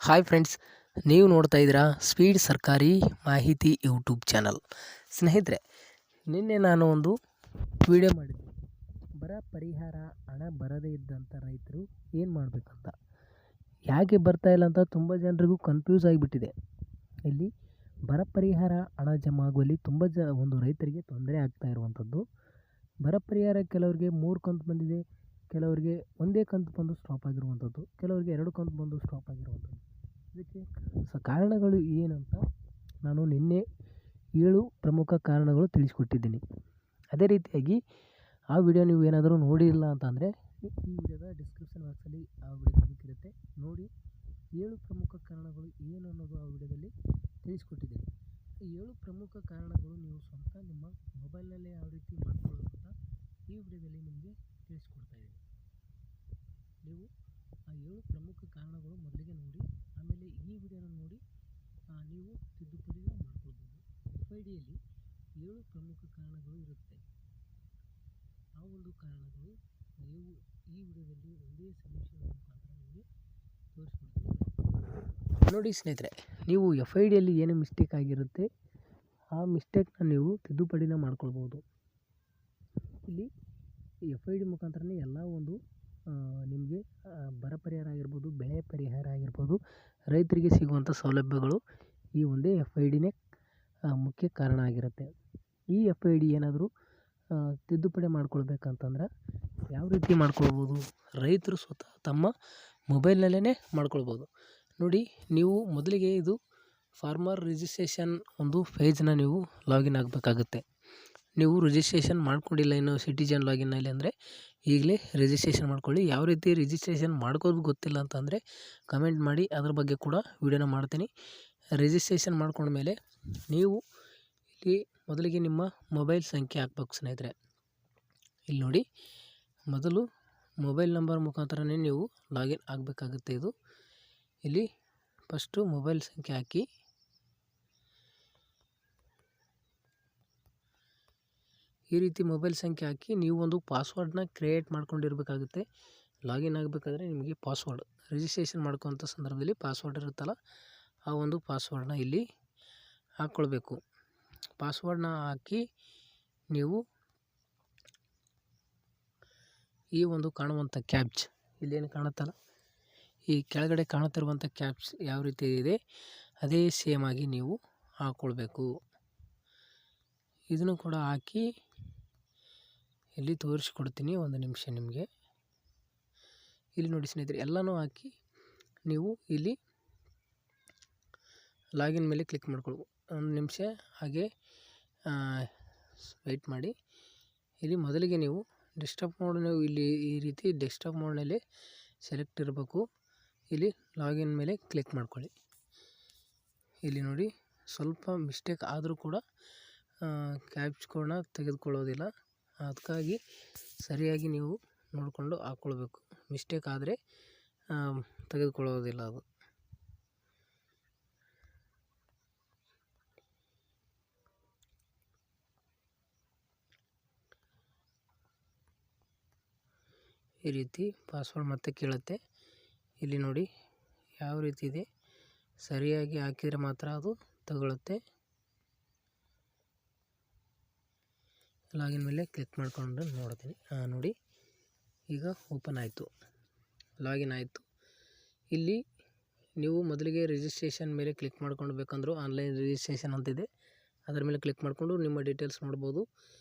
Hi friends, ನೀವು ನೋಡ್ತಾ ಇದ್ದೀರಾ ಸ್ಪೀಡ್ ಸರ್ಕಾರಿ ಮಾಹಿತಿ ಯೂಟ್ಯೂಬ್ ಚಾನಲ್. ಸ್ನೇಹಿತರೆ, ನಿನ್ನೆ ನಾನು ಒಂದು ವಿಡಿಯೋ ಮಾಡಿದ್ದೆ. ಬರ ಪರಿಹಾರ ಹಣ ಬರದೇ ಇದ್ದಂಥ ರೈತರು ಏನು ಮಾಡಬೇಕಂತ. ಯಾಕೆ ಬರ್ತಾ ಇಲ್ಲ ಅಂತ ತುಂಬ ಜನರಿಗೂ ಕನ್ಫ್ಯೂಸ್ ಆಗಿಬಿಟ್ಟಿದೆ. ಇಲ್ಲಿ ಬರ ಪರಿಹಾರ ಹಣ ಜಮಾ ಆಗುವಲ್ಲಿ ತುಂಬ ಒಂದು ರೈತರಿಗೆ ತೊಂದರೆ ಆಗ್ತಾ ಇರುವಂಥದ್ದು. ಬರ ಪರಿಹಾರ ಕೆಲವರಿಗೆ 3 ಕಂತು ಬಂದಿದೆ, ಕೆಲವರಿಗೆ ಒಂದೇ ಕಂತು ಬಂದು ಸ್ಟಾಪ್ ಆಗಿರುವಂಥದ್ದು, ಕೆಲವರಿಗೆ 2 ಕಂತು ಬಂದು ಸ್ಟಾಪ್ ಆಗಿರುವಂಥದ್ದು. ಇದಕ್ಕೆ ಕಾರಣಗಳು ಏನಂತ ನಾನು ನಿನ್ನೆ 7 ಪ್ರಮುಖ ಕಾರಣಗಳು ತಿಳಿಸ್ಕೊಟ್ಟಿದ್ದೀನಿ. ಅದೇ ರೀತಿಯಾಗಿ ಆ ವಿಡಿಯೋ ನೀವು ಏನಾದರೂ ನೋಡಿಲ್ಲ ಅಂತಂದರೆ ಈ ವಿಡಿಯೋದ ಡಿಸ್ಕ್ರಿಪ್ಷನ್ ಬಾಕ್ಸಲ್ಲಿ ಆ ವಿಡಿಯೋ ಲಿಂಕ್ ಇರುತ್ತೆ, ನೋಡಿ. 7 ಪ್ರಮುಖ ಕಾರಣಗಳು ಏನು ಅನ್ನೋದು ಆ ವಿಡಿಯೋದಲ್ಲಿ ತಿಳಿಸ್ಕೊಟ್ಟಿದ್ದೀನಿ. 7 ಪ್ರಮುಖ ಕಾರಣಗಳು ನೀವು ಸ್ವಂತ ನಿಮ್ಮ ಮೊಬೈಲ್ನಲ್ಲೇ ಯಾವ ರೀತಿ ಮಾಡ್ಕೊಳ್ಳೋದು ಅಂತ ಈ ವಿಡಿಯೋದಲ್ಲಿ ನಿಮಗೆ ತಿಳಿಸ್ಕೊಡ್ತಾ ಇದ್ದೀನಿ. ನೀವು ಆ 7 ಪ್ರಮುಖ ಕಾರಣಗಳು ಮೊದಲಿಗೆ ನೋಡಿ, ಆಮೇಲೆ ಈ ವಿಡಿಯೋನ ನೋಡಿ ನೀವು ತಿದ್ದುಪಡಿನ ಮಾಡ್ಕೊಳ್ಬೋದು. FIDಯಲ್ಲಿ 7 ಪ್ರಮುಖ ಕಾರಣಗಳು ಇರುತ್ತೆ. ಆ ಒಂದು ಕಾರಣಗಳು ನೀವು ಈ ವಿಡಿಯೋದಲ್ಲಿ ಒಂದೇ ಸೊಲ್ಯೂಷನ್ ಮುಖಾಂತರ ನಿಮಗೆ ತೋರಿಸ್ಕೊಡ್ತೀನಿ. ನೋಡಿ ಸ್ನೇಹಿತರೆ, ನೀವು FIDಯಲ್ಲಿ ಏನು ಮಿಸ್ಟೇಕ್ ಆಗಿರುತ್ತೆ ಆ ಮಿಸ್ಟೇಕ್ನ ನೀವು ತಿದ್ದುಪಡಿನ ಮಾಡ್ಕೊಳ್ಬೋದು. ಇಲ್ಲಿ FID ಮುಖಾಂತರನೇ ಎಲ್ಲ ಒಂದು ನಿಮಗೆ ಬರ ಪರಿಹಾರ ಆಗಿರ್ಬೋದು, ಬೆಳೆ ಪರಿಹಾರ ಆಗಿರ್ಬೋದು, ರೈತರಿಗೆ ಸಿಗುವಂಥ ಸೌಲಭ್ಯಗಳು ಈ ಒಂದೇ FIDನೇ ಮುಖ್ಯ ಕಾರಣ ಆಗಿರುತ್ತೆ. ಈ FID ಏನಾದರೂ ತಿದ್ದುಪಡಿ ಮಾಡ್ಕೊಳ್ಬೇಕಂತಂದ್ರೆ ಯಾವ ರೀತಿ ಮಾಡ್ಕೊಳ್ಬೋದು, ರೈತರು ಸ್ವತಃ ತಮ್ಮ ಮೊಬೈಲ್ನಲ್ಲೇ ಮಾಡ್ಕೊಳ್ಬೋದು. ನೋಡಿ, ನೀವು ಮೊದಲಿಗೆ ಇದು ಫಾರ್ಮರ್ ರಿಜಿಸ್ಟ್ರೇಷನ್ ಒಂದು ಪೇಜ್ನ ನೀವು ಲಾಗಿನ್ ಆಗಬೇಕಾಗುತ್ತೆ. ನೀವು ರಿಜಿಸ್ಟ್ರೇಷನ್ ಮಾಡ್ಕೊಂಡಿಲ್ಲ ಇನ್ನು ಸಿಟಿಜನ್ ಲಾಗಿನ್ನಲ್ಲಿ ಅಂದರೆ ಈಗಲೇ ರಿಜಿಸ್ಟ್ರೇಷನ್ ಮಾಡ್ಕೊಳ್ಳಿ. ಯಾವ ರೀತಿ ರಿಜಿಸ್ಟ್ರೇಷನ್ ಮಾಡ್ಕೋದು ಗೊತ್ತಿಲ್ಲ ಅಂತಂದರೆ ಕಮೆಂಟ್ ಮಾಡಿ, ಅದ್ರ ಬಗ್ಗೆ ಕೂಡ ವಿಡಿಯೋನ ಮಾಡ್ತೀನಿ. ರಿಜಿಸ್ಟ್ರೇಷನ್ ಮಾಡ್ಕೊಂಡ್ಮೇಲೆ ನೀವು ಇಲ್ಲಿ ಮೊದಲಿಗೆ ನಿಮ್ಮ ಮೊಬೈಲ್ ಸಂಖ್ಯೆ ಹಾಕ್ಬೇಕು ಸ್ನೇಹಿತರೆ. ಇಲ್ಲಿ ನೋಡಿ, ಮೊದಲು ಮೊಬೈಲ್ ನಂಬರ್ ಮುಖಾಂತರನೇ ನೀವು ಲಾಗಿನ್ ಆಗಬೇಕಾಗುತ್ತೆ. ಇಲ್ಲಿ ಫಸ್ಟು ಮೊಬೈಲ್ ಸಂಖ್ಯೆ ಹಾಕಿ, ಈ ರೀತಿ ಮೊಬೈಲ್ ಸಂಖ್ಯೆ ಹಾಕಿ ನೀವು ಒಂದು ಪಾಸ್ವರ್ಡ್ನ ಕ್ರಿಯೇಟ್ ಮಾಡ್ಕೊಂಡಿರಬೇಕಾಗುತ್ತೆ. ಲಾಗಿನ್ ಆಗಬೇಕಾದ್ರೆ ನಿಮಗೆ ಪಾಸ್ವರ್ಡ್ ರಿಜಿಸ್ಟ್ರೇಷನ್ ಮಾಡ್ಕೊವಂಥ ಸಂದರ್ಭದಲ್ಲಿ ಪಾಸ್ವರ್ಡ್ ಇರುತ್ತಲ್ಲ, ಆ ಒಂದು ಪಾಸ್ವರ್ಡ್ನ ಇಲ್ಲಿ ಹಾಕ್ಕೊಳ್ಬೇಕು. ಪಾಸ್ವರ್ಡ್ನ ಹಾಕಿ ನೀವು ಈ ಒಂದು ಕಾಣುವಂಥ ಕ್ಯಾಪ್ಚ್ ಇಲ್ಲೇನು ಕಾಣುತ್ತಲ್ಲ, ಈ ಕೆಳಗಡೆ ಕಾಣುತ್ತಿರುವಂಥ ಕ್ಯಾಪ್ಚ್ ಯಾವ ರೀತಿ ಇದೆ ಅದೇ ಸೇಮ್ ಆಗಿ ನೀವು ಹಾಕ್ಕೊಳ್ಬೇಕು. ಇದನ್ನು ಕೂಡ ಹಾಕಿ ಇಲ್ಲಿ ತೋರಿಸ್ಕೊಡ್ತೀನಿ, ಒಂದು ನಿಮಿಷ ನಿಮಗೆ. ಇಲ್ಲಿ ನೋಡಿ ಸ್ನೇಹಿತರೆ, ಎಲ್ಲನೂ ಹಾಕಿ ನೀವು ಇಲ್ಲಿ ಲಾಗಿನ್ ಮೇಲೆ ಕ್ಲಿಕ್ ಮಾಡ್ಕೊಳ್ಬೋದು. ಒಂದು ನಿಮಿಷ ಹಾಗೆ ವೆಯ್ಟ್ ಮಾಡಿ. ಇಲ್ಲಿ ಮೊದಲಿಗೆ ನೀವು ಡೆಸ್ಕ್ಟಾಪ್ ಮೋಡ್, ನೀವು ಇಲ್ಲಿ ಈ ರೀತಿ ಡೆಸ್ಕ್ಟಾಪ್ ಮೋಡ್ನಲ್ಲಿ ಸೆಲೆಕ್ಟ್ ಇರಬೇಕು. ಇಲ್ಲಿ ಲಾಗಿನ್ ಮೇಲೆ ಕ್ಲಿಕ್ ಮಾಡ್ಕೊಳ್ಳಿ. ಇಲ್ಲಿ ನೋಡಿ, ಸ್ವಲ್ಪ ಮಿಸ್ಟೇಕ್ ಆದರೂ ಕೂಡ ಕ್ಯಾಪ್ಚ್ ಕೋಡ್ನ ತೆಗೆದುಕೊಳ್ಳೋದಿಲ್ಲ. ಅದಕ್ಕಾಗಿ ಸರಿಯಾಗಿ ನೀವು ನೋಡಿಕೊಂಡು ಹಾಕ್ಕೊಳ್ಬೇಕು. ಮಿಸ್ಟೇಕ್ ಆದರೆ ತೆಗೆದುಕೊಳ್ಳೋದಿಲ್ಲ ಅದು. ಈ ರೀತಿ ಪಾಸ್ವರ್ಡ್ ಮತ್ತೆ ಕೇಳುತ್ತೆ. ಇಲ್ಲಿ ನೋಡಿ ಯಾವ ರೀತಿ ಇದೆ, ಸರಿಯಾಗಿ ಹಾಕಿದರೆ ಮಾತ್ರ ಅದು ತಗೊಳ್ಳುತ್ತೆ. ಲಾಗಿನ್ ಮೇಲೆ ಕ್ಲಿಕ್ ಮಾಡಿಕೊಂಡು ನೋಡ್ತೀನಿ. ನೋಡಿ, ಈಗ ಓಪನ್ ಆಯಿತು, ಲಾಗಿನ್ ಆಯಿತು. ಇಲ್ಲಿ ನೀವು ಮೊದಲಿಗೆ ರಿಜಿಸ್ಟ್ರೇಷನ್ ಮೇಲೆ ಕ್ಲಿಕ್ ಮಾಡ್ಕೊಂಡು ಬೇಕಂದರೂ ಆನ್ಲೈನ್ ರಿಜಿಸ್ಟ್ರೇಷನ್ ಅಂತಿದೆ, ಅದರ ಮೇಲೆ ಕ್ಲಿಕ್ ಮಾಡಿಕೊಂಡು ನಿಮ್ಮ ಡೀಟೇಲ್ಸ್ ನೋಡ್ಬೋದು.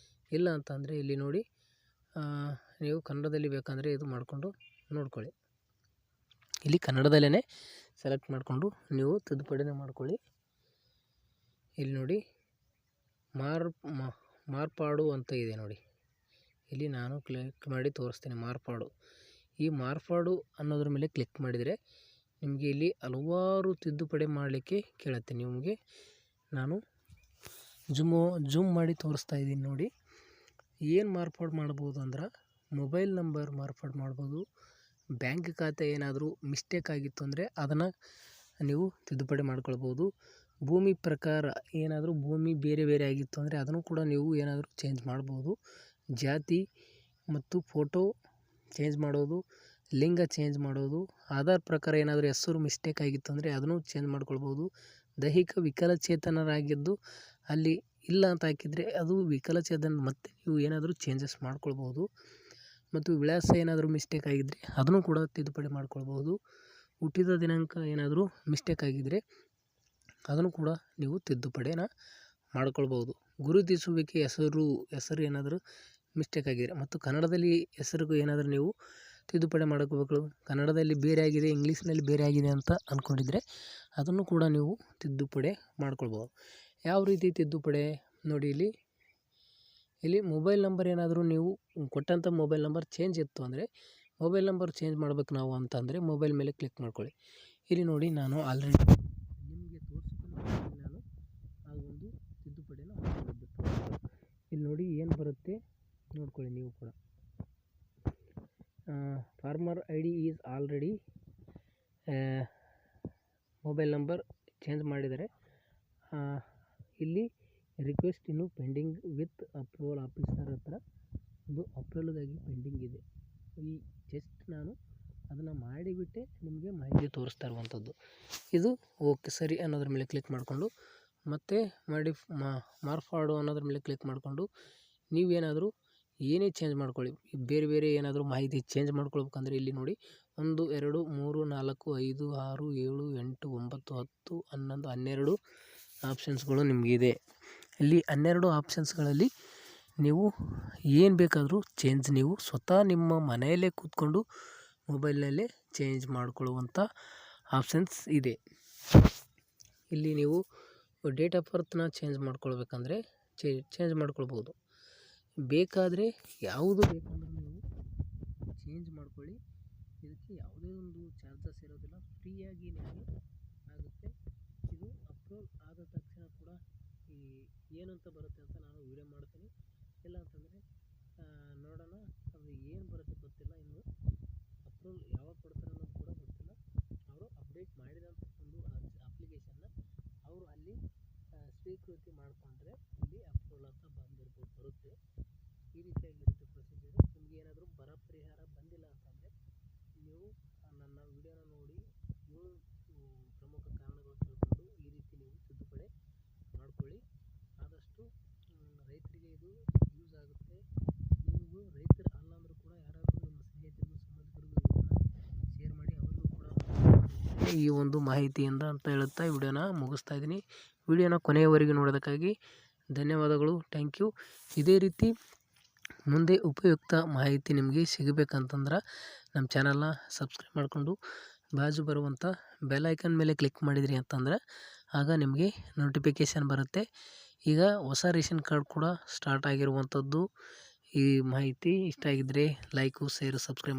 ಇಲ್ಲ ಅಂತಂದರೆ ಇಲ್ಲಿ ನೋಡಿ, ನೀವು ಕನ್ನಡದಲ್ಲಿ ಬೇಕಂದರೆ ಇದು ಮಾಡಿಕೊಂಡು ನೋಡ್ಕೊಳ್ಳಿ. ಇಲ್ಲಿ ಕನ್ನಡದಲ್ಲೇ ಸೆಲೆಕ್ಟ್ ಮಾಡಿಕೊಂಡು ನೀವು ತಿದ್ದುಪಡಿನ ಮಾಡ್ಕೊಳ್ಳಿ. ಇಲ್ಲಿ ನೋಡಿ, ಮಾರ್ಪಾಡು ಅಂತ ಇದೆ ನೋಡಿ. ಇಲ್ಲಿ ನಾನು ಕ್ಲಿಕ್ ಮಾಡಿ ತೋರಿಸ್ತೀನಿ ಮಾರ್ಪಾಡು. ಈ ಮಾರ್ಪಾಡು ಅನ್ನೋದ್ರ ಮೇಲೆ ಕ್ಲಿಕ್ ಮಾಡಿದರೆ ನಿಮಗೆ ಇಲ್ಲಿ ಹಲವಾರು ತಿದ್ದುಪಡಿ ಮಾಡಲಿಕ್ಕೆ ಕೇಳುತ್ತೆ. ನಿಮಗೆ ನಾನು ಜೂಮ್ ಮಾಡಿ ತೋರಿಸ್ತಾ ಇದ್ದೀನಿ ನೋಡಿ. ಏನು ಮಾರ್ಪಾಡು ಮಾಡ್ಬೋದು ಅಂದ್ರೆ, ಮೊಬೈಲ್ ನಂಬರ್ ಮಾರ್ಪಾಡು ಮಾಡ್ಬೋದು. ಬ್ಯಾಂಕ್ ಖಾತೆ ಏನಾದರೂ ಮಿಸ್ಟೇಕ್ ಆಗಿತ್ತು ಅಂದರೆ ಅದನ್ನು ನೀವು ತಿದ್ದುಪಡಿ ಮಾಡ್ಕೊಳ್ಬೋದು. ಭೂಮಿ ಪ್ರಕಾರ ಏನಾದರೂ ಭೂಮಿ ಬೇರೆ ಬೇರೆ ಆಗಿತ್ತು ಅಂದರೆ ಅದನ್ನು ಕೂಡ ನೀವು ಏನಾದರೂ ಚೇಂಜ್ ಮಾಡ್ಬೋದು. ಜಾತಿ ಮತ್ತು ಫೋಟೋ ಚೇಂಜ್ ಮಾಡೋದು, ಲಿಂಗ ಚೇಂಜ್ ಮಾಡೋದು, ಆಧಾರ್ ಪ್ರಕಾರ ಏನಾದರೂ ಹೆಸರು ಮಿಸ್ಟೇಕ್ ಆಗಿತ್ತು ಅಂದರೆ ಅದನ್ನು ಚೇಂಜ್ ಮಾಡ್ಕೊಳ್ಬೋದು. ದೈಹಿಕ ವಿಕಲಚೇತನರಾಗಿದ್ದು ಅಲ್ಲಿ ಇಲ್ಲ ಅಂತ ಹಾಕಿದರೆ ಅದು ವಿಕಲಚೇತನ ಮತ್ತೆ ನೀವು ಏನಾದರೂ ಚೇಂಜಸ್ ಮಾಡ್ಕೊಳ್ಬೋದು. ಮತ್ತು ವಿಳಾಸ ಏನಾದರೂ ಮಿಸ್ಟೇಕ್ ಆಗಿದ್ದರೆ ಅದನ್ನು ಕೂಡ ತಿದ್ದುಪಡಿ ಮಾಡ್ಕೊಳ್ಬೋದು. ಹುಟ್ಟಿದ ದಿನಾಂಕ ಏನಾದರೂ ಮಿಸ್ಟೇಕ್ ಆಗಿದ್ದರೆ ಅದನ್ನು ಕೂಡ ನೀವು ತಿದ್ದುಪಡಿನ ಮಾಡ್ಕೊಳ್ಬೋದು. ಗುರುತಿಸುವಿಕೆ ಹೆಸರು ಏನಾದರೂ ಮಿಸ್ಟೇಕ್ ಆಗಿದೆ ಮತ್ತು ಕನ್ನಡದಲ್ಲಿ ಹೆಸರಿಗೂ ಏನಾದರೂ ನೀವು ತಿದ್ದುಪಡಿ ಮಾಡ್ಕೋಬೇಕು. ಕನ್ನಡದಲ್ಲಿ ಬೇರೆ ಆಗಿದೆ, ಇಂಗ್ಲೀಷ್ನಲ್ಲಿ ಬೇರೆ ಆಗಿದೆ ಅಂತ ಅಂದ್ಕೊಂಡಿದ್ರೆ ಅದನ್ನು ಕೂಡ ನೀವು ತಿದ್ದುಪಡಿ ಮಾಡ್ಕೊಳ್ಬೋದು. ಯಾವ ರೀತಿ ತಿದ್ದುಪಡಿ ನೋಡಿ, ಇಲ್ಲಿ ಮೊಬೈಲ್ ನಂಬರ್ ಏನಾದರೂ ನೀವು ಕೊಟ್ಟಂಥ ಮೊಬೈಲ್ ನಂಬರ್ ಚೇಂಜ್ ಇತ್ತು ಅಂದರೆ ಮೊಬೈಲ್ ನಂಬರ್ ಚೇಂಜ್ ಮಾಡ್ಬೇಕು ನಾವು ಅಂತಂದರೆ ಮೊಬೈಲ್ ಮೇಲೆ ಕ್ಲಿಕ್ ಮಾಡ್ಕೊಳ್ಳಿ. ಇಲ್ಲಿ ನೋಡಿ, ನಾನು ಆಲ್ರೆಡಿ ನಿಮಗೆ ತೋರಿಸ್ಕೊಂಡು ನಾನು ಆ ಒಂದು ತಿದ್ದುಪಡಿನ ಮಾಡಿಬಿಟ್ಟು ಇಲ್ಲಿ ನೋಡಿ ಏನು ಬರುತ್ತೆ ನೋಡ್ಕೊಳ್ಳಿ ನೀವು ಕೂಡ. Farmer I D is already mobile number change ಮಾಡಿದರೆ ಇಲ್ಲಿ ರಿಕ್ವೆಸ್ಟ್ ಇನ್ನು ಪೆಂಡಿಂಗ್ ವಿತ್ ಅಪ್ರೂವಲ್ ಆಫೀಸರ್ ಹತ್ರ ಒಂದು ಅಪ್ರೂವಲ್ಗಾಗಿ ಪೆಂಡಿಂಗ್ ಇದೆ. ಈ ಜಸ್ಟ್ ನಾನು ಅದನ್ನು ಮಾಡಿಬಿಟ್ಟೆ ನಿಮಗೆ ಮಾಹಿತಿ ತೋರಿಸ್ತಾ ಇರುವಂಥದ್ದು. ಇದು ಓಕೆ ಸರಿ ಅನ್ನೋದ್ರ ಮೇಲೆ ಕ್ಲಿಕ್ ಮಾಡಿಕೊಂಡು ಮತ್ತೆ ಮಾರ್ಫಾಡು ಅನ್ನೋದ್ರ ಮೇಲೆ ಕ್ಲಿಕ್ ಮಾಡಿಕೊಂಡು ನೀವೇನಾದರೂ ಏನೇ ಚೇಂಜ್ ಮಾಡ್ಕೊಳ್ಳಿ, ಬೇರೆ ಏನಾದರೂ ಮಾಹಿತಿ ಚೇಂಜ್ ಮಾಡ್ಕೊಳ್ಬೇಕಂದ್ರೆ ಇಲ್ಲಿ ನೋಡಿ 1 2 3 4 5 6 7 8 9 10 11 12 ಆಪ್ಷನ್ಸ್ಗಳು ನಿಮಗಿದೆ. ಇಲ್ಲಿ 12 ಆಪ್ಷನ್ಸ್ಗಳಲ್ಲಿ ನೀವು ಏನು ಬೇಕಾದರೂ ಚೇಂಜ್ ನೀವು ಸ್ವತಃ ನಿಮ್ಮ ಮನೆಯಲ್ಲೇ ಕೂತ್ಕೊಂಡು ಮೊಬೈಲ್ನಲ್ಲೇ ಚೇಂಜ್ ಮಾಡ್ಕೊಳ್ಳುವಂಥ ಆಪ್ಷನ್ಸ್ ಇದೆ. ಇಲ್ಲಿ ನೀವು ಡೇಟ್ ಆಫ್ ಬರ್ತನ್ನ ಚೇಂಜ್ ಮಾಡ್ಕೊಳ್ಬೇಕಂದ್ರೆ ಚೇಂಜ್ ಮಾಡ್ಕೊಳ್ಬೋದು. ಬೇಕಾದರೆ ಯಾವುದು ಬೇಕಂದ್ರೆ ನೀವು ಚೇಂಜ್ ಮಾಡ್ಕೊಳ್ಳಿ. ಇದಕ್ಕೆ ಯಾವುದೇ ಒಂದು ಚಾರ್ಜಸ್ ಇರೋದಿಲ್ಲ, ಫ್ರೀಯಾಗಿ ನಿಮಗೆ ಆಗುತ್ತೆ. ಇದು ಅಪ್ರೂವಲ್ ಆದ ತಕ್ಷಣ ಕೂಡ ಏನಂತ ಬರುತ್ತೆ ಅಂತ ನಾನು ವಿಡಿಯೋ ಮಾಡ್ತೀನಿ. ಇಲ್ಲ ಅಂತಂದರೆ ನೋಡೋಣ, ಅದು ಏನು ಬರುತ್ತೆ ಗೊತ್ತಿಲ್ಲ. ಇನ್ನು ಅಪ್ರೂವಲ್ ಯಾವಾಗ ಕೊಡ್ತಾರೆ ಅನ್ನೋದು ಕೂಡ ಗೊತ್ತಿಲ್ಲ. ಅವರು ಅಪ್ಡೇಟ್ ಮಾಡಿದಂಥ ಒಂದು ಅಪ್ಲಿಕೇಶನ್ನ ಅವರು ಅಲ್ಲಿ ಸ್ವೀಕೃತಿ ಮಾಡಿಕೊಂಡ್ರೆ ಅಲ್ಲಿ ಅಪ್ರೂವಲ್ ಅಂತ ಬರುತ್ತೆ. ಈ ರೀತಿಯಾಗಿರುತ್ತೆ ಪ್ರೊಸೀಜರು. ನಿಮ್ಗೆ ಏನಾದರೂ ಬರ ಪರಿಹಾರ ಬಂದಿಲ್ಲ ಅಂತಂದರೆ ನೀವು ನನ್ನ ವಿಡಿಯೋನ ನೋಡಿ 7 ಪ್ರಮುಖ ಕಾರಣಗಳು ತಿಳ್ಕೊಂಡು ಈ ರೀತಿ ನೀವು ತಿದ್ದುಪಡಿ ಮಾಡ್ಕೊಳ್ಳಿ. ಆದಷ್ಟು ರೈತರಿಗೆ ಇದು ಯೂಸ್ ಆಗುತ್ತೆ. ನೀವು ರೈತರು ಅಲ್ಲ ಅಂದರೂ ಕೂಡ ಯಾರಾದರೂ ನಿಮ್ಮ ಸ್ನೇಹಿತರಿಗೂ ಸಂಬಂಧಿಕರಿಗೂ ಇದನ್ನು ಶೇರ್ ಮಾಡಿ, ಅವರಿಗೂ ಕೂಡ ಈ ಒಂದು ಮಾಹಿತಿಯಿಂದ ಅಂತ ಹೇಳುತ್ತಾ ವಿಡಿಯೋನ ಮುಗಿಸ್ತಾ ಇದ್ದೀನಿ. ವಿಡಿಯೋನ ಕೊನೆಯವರೆಗೆ ನೋಡೋದಕ್ಕಾಗಿ ಧನ್ಯವಾದಗಳು. Thank you. ಇದೇ ರೀತಿ ಮುಂದೆ ಉಪಯುಕ್ತ ಮಾಹಿತಿ ನಿಮಗೆ ಸಿಗಬೇಕಂತಂದ್ರೆ ನಮ್ಮ ಚಾನಲ್ನ ಸಬ್ಸ್ಕ್ರೈಬ್ ಮಾಡಿಕೊಂಡು ಬಾಜು ಬರುವಂಥ ಬೆಲ್ ಐಕನ್ ಮೇಲೆ ಕ್ಲಿಕ್ ಮಾಡಿದ್ರಿ ಅಂತಂದ್ರೆ ಆಗ ನಿಮಗೆ ನೋಟಿಫಿಕೇಷನ್ ಬರುತ್ತೆ. ಈಗ ಹೊಸ ರೇಷನ್ ಕಾರ್ಡ್ ಕೂಡ ಸ್ಟಾರ್ಟ್ ಆಗಿರುವಂಥದ್ದು. ಈ ಮಾಹಿತಿ ಇಷ್ಟ ಆಗಿದ್ದರೆ ಲೈಕು, ಶೇರು, ಸಬ್ಸ್ಕ್ರೈಬ್